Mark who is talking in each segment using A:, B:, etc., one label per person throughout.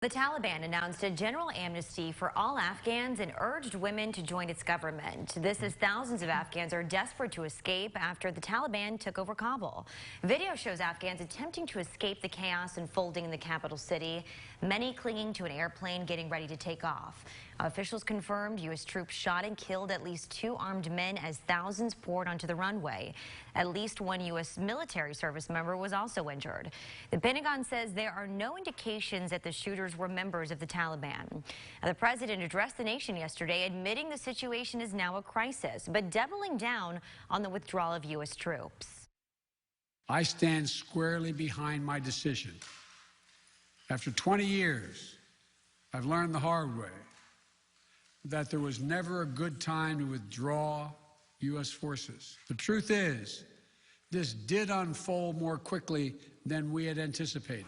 A: The Taliban announced a general amnesty for all Afghans and urged women to join its government. This as thousands of Afghans are desperate to escape after the Taliban took over Kabul. Video shows Afghans attempting to escape the chaos unfolding in the capital city, many clinging to an airplane getting ready to take off. Officials confirmed U.S. troops shot and killed at least 2 armed men as thousands poured onto the runway. At least 1 U.S. military service member was also injured. The Pentagon says there are no indications that the shooters were members of the Taliban. The president addressed the nation yesterday, admitting the situation is now a crisis, but doubling down on the withdrawal of U.S. troops.
B: I stand squarely behind my decision. After 20 years, I've learned the hard way that there was never a good time to withdraw U.S. forces. The truth is, this did unfold more quickly than we had anticipated.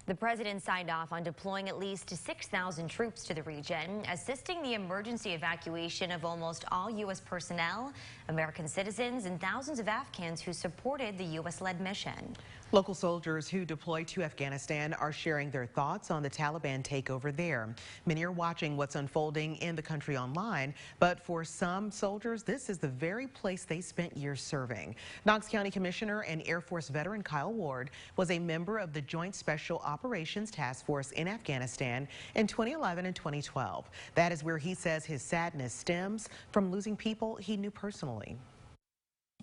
A: The president signed off on deploying at least 6,000 troops to the region, assisting the emergency evacuation of almost all U.S. personnel, American citizens, and thousands of Afghans who supported the U.S.-led mission.
C: Local soldiers who deployed to Afghanistan are sharing their thoughts on the Taliban takeover there. Many are watching what's unfolding in the country online, but for some soldiers, this is the very place they spent years serving. Knox County Commissioner and Air Force veteran Kyle Ward was a member of the Joint Special Operations Task Force in Afghanistan in 2011 and 2012. That is where he says his sadness stems from losing people he knew personally.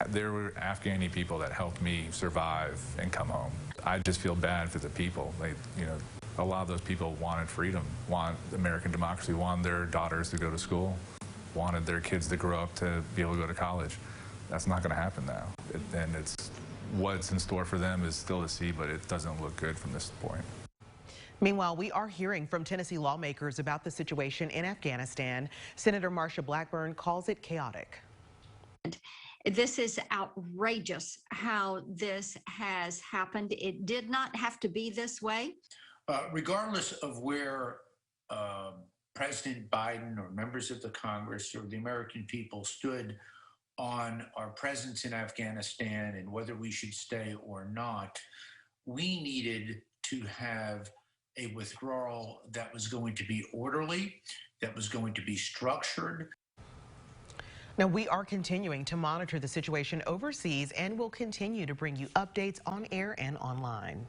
D: There were Afghani people that helped me survive and come home. I just feel bad for the people. A lot of those people wanted freedom, want American democracy, wanted their daughters to go to school, wanted their kids to grow up to be able to go to college. That's not going to happen now. And what's in store for them is still to see, but it doesn't look good from this point.
C: Meanwhile, we are hearing from Tennessee lawmakers about the situation in Afghanistan. Senator Marsha Blackburn calls it chaotic.
E: This is outrageous how this has happened. It did not have to be this way.
F: Regardless of where President Biden or members of the Congress or the American people stood on our presence in Afghanistan and whether we should stay or not, we needed to have a withdrawal that was going to be orderly, that was going to be structured.
C: Now, we are continuing to monitor the situation overseas and will continue to bring you updates on air and online.